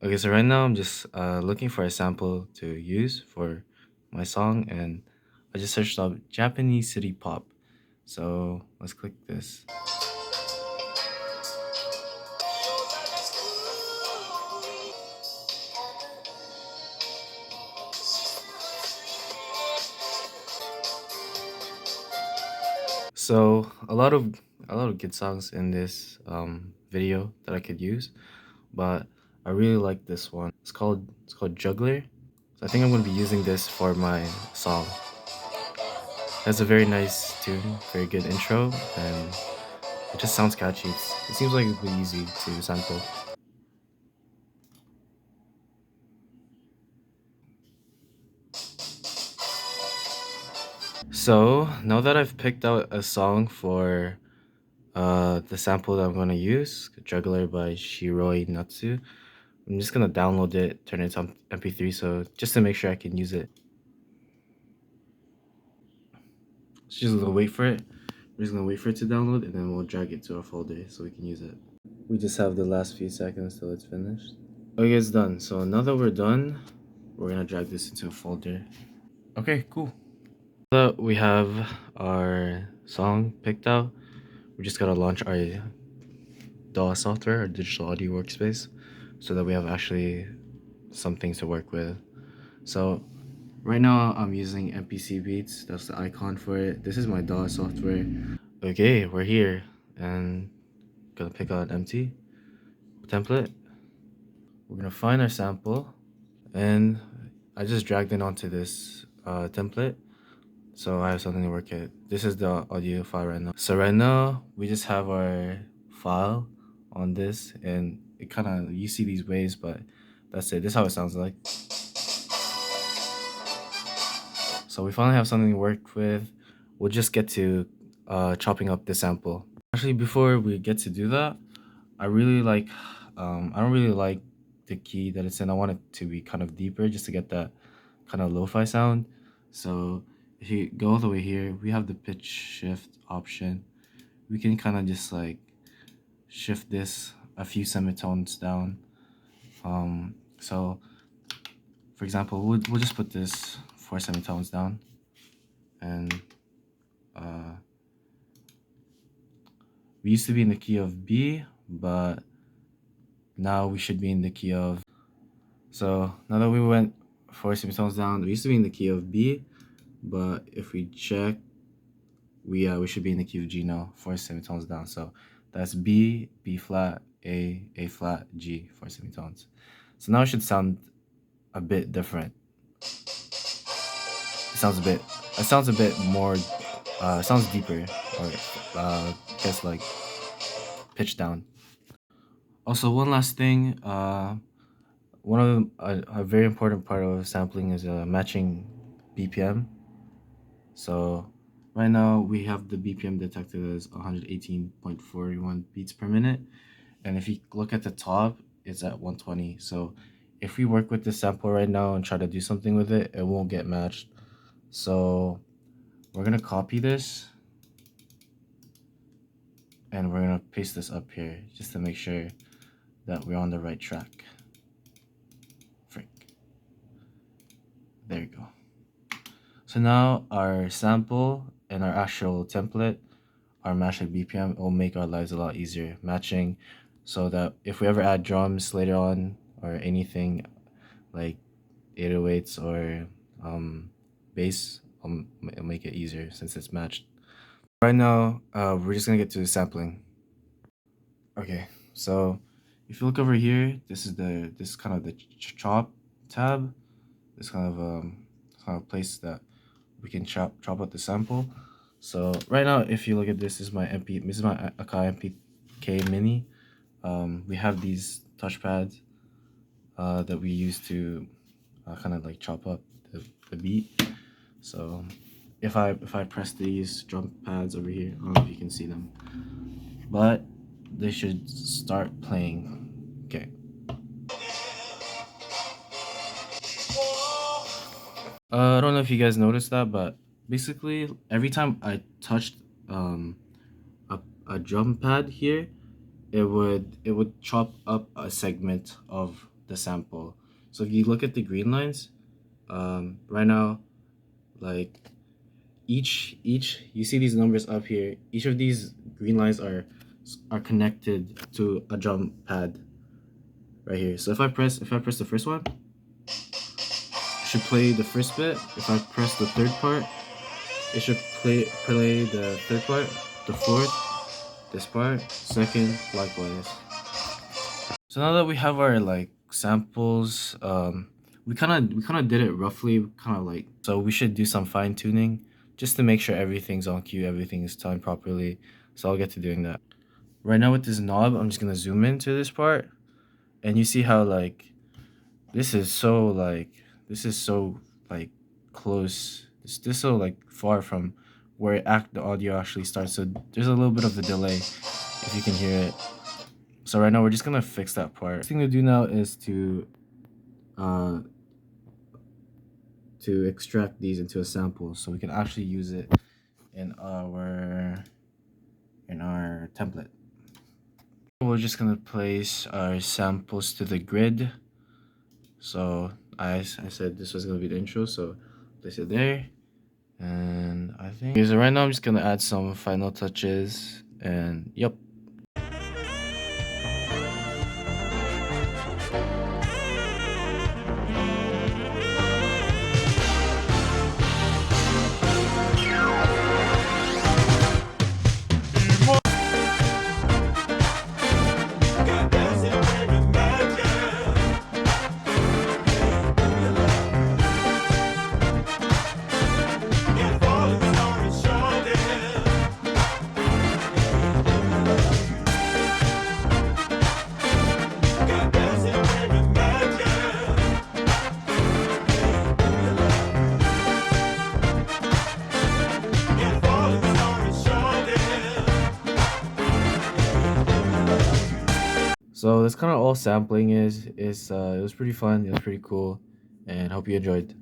Okay, so right now I'm just looking for a sample to use for my song, and I just searched up Japanese city pop. So let's click this. So a lot of good songs in this video that I could use, but I really like this one. It's called Juggler. So I think I'm gonna be using this for my song. It has a very nice tune, very good intro, and it just sounds catchy. It seems like it'd be easy to sample. So now that I've picked out a song for the sample that I'm gonna use, Juggler by Shiroi Natsu, I'm just gonna download it, turn it to MP3, so just to make sure I can use it. So just gonna wait for it. We're just gonna wait for it to download, and then we'll drag it to our folder so we can use it. We just have the last few seconds till it's finished. Okay, it's done. So now that we're done, we're gonna drag this into a folder. Okay, cool. Now that we have our song picked out, we just gotta launch our DAW software, our digital audio workspace, so that we have actually something to work with. So right now I'm using MPC Beats. That's the icon for it. This is my DAW software. Okay, we're here, and gonna pick out an empty template. We're gonna find our sample, and I just dragged it onto this template, so I have something to work at. This is the audio file right now. So right now we just have our file on this, and it kind of, you see these waves, but that's it. This is how it sounds like. So we finally have something to work with. We'll just get to chopping up the sample. Actually, before we get to do that, I really like, I don't really like the key that it's in. I want it to be kind of deeper just to get that kind of lo-fi sound. So if you go all the way here, we have the pitch shift option. We can kind of just like shift this a few semitones down. So for example, we'll just put this 4 semitones down, and uh, we used to be in the key of B, but now we should be in the key of. So now that we went 4 semitones down, we used to be in the key of B, but if we check, we should be in the key of G now, 4 semitones down. So that's B, B flat, A flat, G, 4 semitones. So now it should sound a bit different. It sounds a bit more, it sounds deeper, or I guess like pitched down. Also, one last thing, one of a very important part of sampling is matching BPM. So right now we have the BPM detected as 118.41 beats per minute, and if you look at the top, it's at 120. So if we work with this sample right now and try to do something with it, it won't get matched. So we're gonna copy this, and we're gonna paste this up here just to make sure that we're on the right track. Frick. There you go. So now our sample and our actual template are matching BPM. It will make our lives a lot easier matching, so that if we ever add drums later on or anything like 808s or bass, it'll make it easier since it's matched. Right now, we're just gonna get to the sampling. Okay, so if you look over here, this is kind of the chop tab. This kind of place that we can chop out the sample. So right now, if you look at this, this is my Akai MPK Mini. We have these touchpads that we use to kind of like chop up the beat. So if I press these drum pads over here, I don't know if you can see them, but they should start playing. Okay. I don't know if you guys noticed that, but basically every time I touched a, a drum pad here, it would chop up a segment of the sample. So if you look at the green lines, right now, like each you see these numbers up here. Each of these green lines are connected to a drum pad right here. So if I press the first one, it should play the first bit. If I press the third part, it should play the third part, the fourth, this part, second, likewise. So now that we have our like samples, we kind of did it roughly, kind of like, so we should do some fine tuning just to make sure everything's on cue, everything is timed properly. So I'll get to doing that. Right now with this knob, I'm just gonna zoom into this part, and you see how like this is so like this is so like close. This so like far from where the audio actually starts. So there's a little bit of a delay if you can hear it. So right now we're just gonna fix that part. First thing to do now is uh to extract these into a sample so we can actually use it in our template. We're just gonna place our samples to the grid. So I said this was gonna be the intro, so place it there. And I think okay, so right now I'm just gonna add some final touches, and yep. So that's kind of all sampling is. It was pretty fun. It was pretty cool, and hope you enjoyed.